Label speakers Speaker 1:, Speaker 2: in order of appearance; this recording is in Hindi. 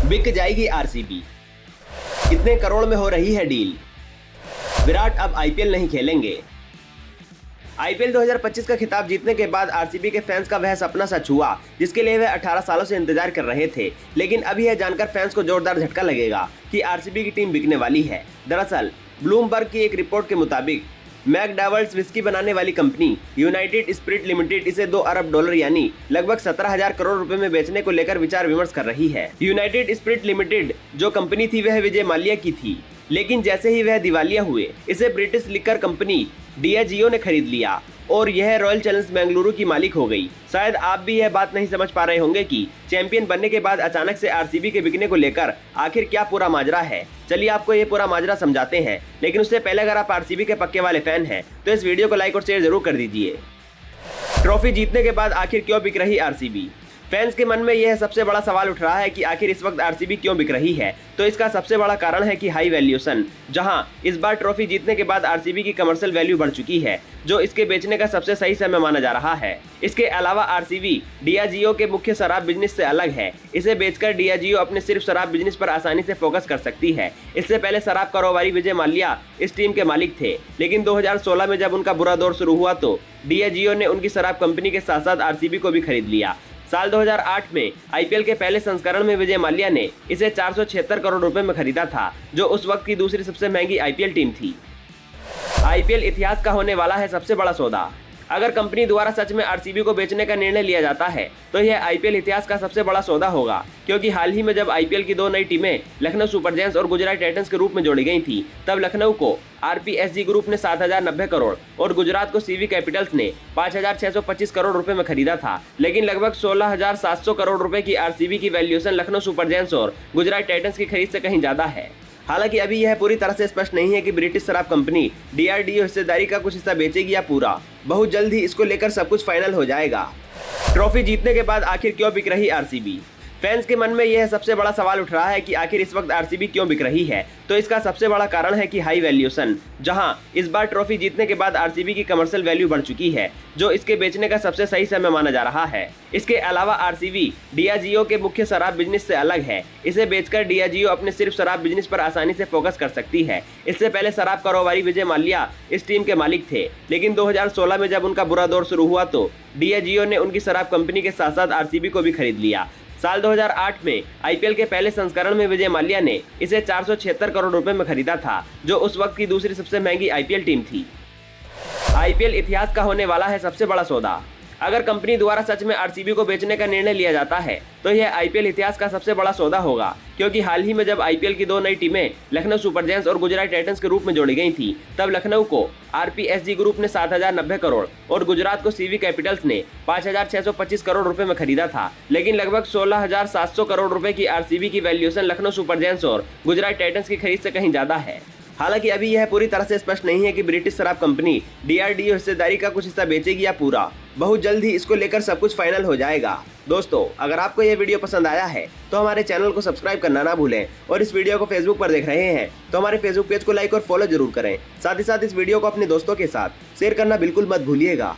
Speaker 1: बिक जाएगी आरसीबी, कितने करोड़ में हो रही है डील। विराट अब आईपीएल नहीं खेलेंगे। आईपीएल 2025 का खिताब जीतने के बाद आरसीबी के फैंस का वह सपना सच हुआ जिसके लिए वे 18 सालों से इंतजार कर रहे थे। लेकिन अभी यह जानकर फैंस को जोरदार झटका लगेगा कि आरसीबी की टीम बिकने वाली है। दरअसल ब्लूमबर्ग की एक रिपोर्ट के मुताबिक मैकडॉवेल्स विस्की बनाने वाली कंपनी यूनाइटेड स्पिरिट लिमिटेड इसे 2 अरब डॉलर यानी लगभग 17,000 करोड़ रुपए में बेचने को लेकर विचार विमर्श कर रही है। यूनाइटेड स्पिरिट लिमिटेड जो कंपनी थी वह विजय माल्या की थी, लेकिन जैसे ही वह दिवालिया हुए इसे ब्रिटिश लिकर कंपनी डियाजियो ने खरीद लिया और यह रॉयल चैलेंजर्स बेंगलुरु की मालिक हो गई। शायद आप भी यह बात नहीं समझ पा रहे होंगे कि चैंपियन बनने के बाद अचानक से आरसीबी के बिकने को लेकर आखिर क्या पूरा माजरा है। चलिए आपको ये पूरा माजरा समझाते हैं, लेकिन उससे पहले अगर आप आरसीबी के पक्के वाले फैन हैं तो इस वीडियो को लाइक और शेयर जरूर कर दीजिए। ट्रॉफी जीतने के बाद आखिर क्यों बिक रही आरसीबी? फैंस के मन में यह सबसे बड़ा सवाल उठ रहा है कि आखिर इस वक्त आरसीबी क्यों बिक रही है। तो इसका सबसे बड़ा कारण है कि हाई वैल्यूएशन। जहां इस बार ट्रॉफी जीतने के बाद आरसीबी की कमर्शियल वैल्यू बढ़ चुकी है, जो इसके बेचने का सबसे सही समय माना जा रहा है। इसके अलावा आरसीबी डियाजियो के मुख्य शराब बिजनेस से अलग है। इसे बेचकर डियाजियो अपने सिर्फ शराब बिजनेस पर आसानी से फोकस कर सकती है। इससे पहले शराब कारोबारी विजय माल्या इस टीम के मालिक थे, लेकिन 2016 में जब उनका बुरा दौर शुरू हुआ तो डियाजियो ने उनकी शराब कंपनी के साथ साथ आरसीबी को भी खरीद लिया। साल 2008 में आईपीएल के पहले संस्करण में विजय माल्या ने इसे 476 करोड़ रुपए में खरीदा था, जो उस वक्त की दूसरी सबसे महंगी आईपीएल टीम थी। आईपीएल इतिहास का होने वाला है सबसे बड़ा सौदा। अगर कंपनी द्वारा सच में आरसीबी को बेचने का निर्णय लिया जाता है तो यह आईपीएल इतिहास का सबसे बड़ा सौदा होगा, क्योंकि हाल ही में जब आईपीएल की 2 नई टीमें लखनऊ सुपर जायंट्स और गुजरात टाइटंस के रूप में जोड़ी गई थी, तब लखनऊ को आरपीएसजी ग्रुप ने 7,090 करोड़ और गुजरात को सीवी कैपिटल्स ने 5,625 करोड़ रुपए में खरीदा था। लेकिन लगभग 16,700 करोड़ रुपए की आरसीबी की वैल्यूएशन लखनऊ सुपर जायंट्स और गुजरात टाइटंस की खरीद से कहीं ज्यादा है। हालांकि अभी यह पूरी तरह से स्पष्ट नहीं है कि ब्रिटिश शराब कंपनी डीआरडीओ हिस्सेदारी का कुछ हिस्सा बेचेगी या पूरा। बहुत जल्द ही इसको लेकर सब कुछ फाइनल हो जाएगा। ट्रॉफी जीतने के बाद आखिर क्यों बिक रही आरसीबी? फैंस के मन में यह सबसे बड़ा सवाल उठ रहा है कि आखिर इस वक्त आरसीबी क्यों बिक रही है। तो इसका सबसे बड़ा कारण है कि हाई वैल्यूएशन। जहां इस बार ट्रॉफी जीतने के बाद आरसीबी की कमर्शियल वैल्यू बढ़ चुकी है, जो इसके बेचने का सबसे सही समय माना जा रहा है। इसके अलावा आरसीबी डियाजियो के मुख्य शराब बिजनेस से अलग है। इसे बेचकर डियाजियो अपने सिर्फ शराब बिजनेस पर आसानी से फोकस कर सकती है। इससे पहले शराब कारोबारी विजय माल्या इस टीम के मालिक थे, लेकिन 2016 में जब उनका बुरा दौर शुरू हुआ तो डियाजियो ने उनकी शराब कंपनी के साथ साथ आरसीबी को भी खरीद लिया। साल 2008 में आईपीएल के पहले संस्करण में विजय माल्या ने इसे 476 करोड़ रुपए में खरीदा था, जो उस वक्त की दूसरी सबसे महंगी आईपीएल टीम थी। आईपीएल इतिहास का होने वाला है सबसे बड़ा सौदा। अगर कंपनी द्वारा सच में आरसीबी को बेचने का निर्णय लिया जाता है तो यह आईपीएल इतिहास का सबसे बड़ा सौदा होगा, क्योंकि हाल ही में जब आईपीएल की 2 नई टीमें लखनऊ सुपर जायंट्स और गुजरात टाइटंस के रूप में जोड़ी गई थी, तब लखनऊ को आरपीएसजी ग्रुप ने 7,090 करोड़ और गुजरात को सीवी कैपिटल्स ने 5,625 करोड़ रुपए में खरीदा था। लेकिन लगभग 16,700 करोड़ रुपए की आरसीबी की वैल्यूएशन लखनऊ सुपर जायंट्स और गुजरात टाइटंस की खरीद से कहीं ज्यादा है। हालांकि अभी यह पूरी तरह से स्पष्ट नहीं है कि ब्रिटिश शराब कंपनी डीआरडीओ हिस्सेदारी का कुछ हिस्सा बेचेगी या पूरा। बहुत जल्द ही इसको लेकर सब कुछ फाइनल हो जाएगा। दोस्तों, अगर आपको यह वीडियो पसंद आया है तो हमारे चैनल को सब्सक्राइब करना ना भूलें, और इस वीडियो को फेसबुक पर देख रहे हैं तो हमारे फेसबुक पेज को लाइक और फॉलो जरूर करें। साथ ही साथ इस वीडियो को अपने दोस्तों के साथ शेयर करना बिल्कुल मत भूलिएगा।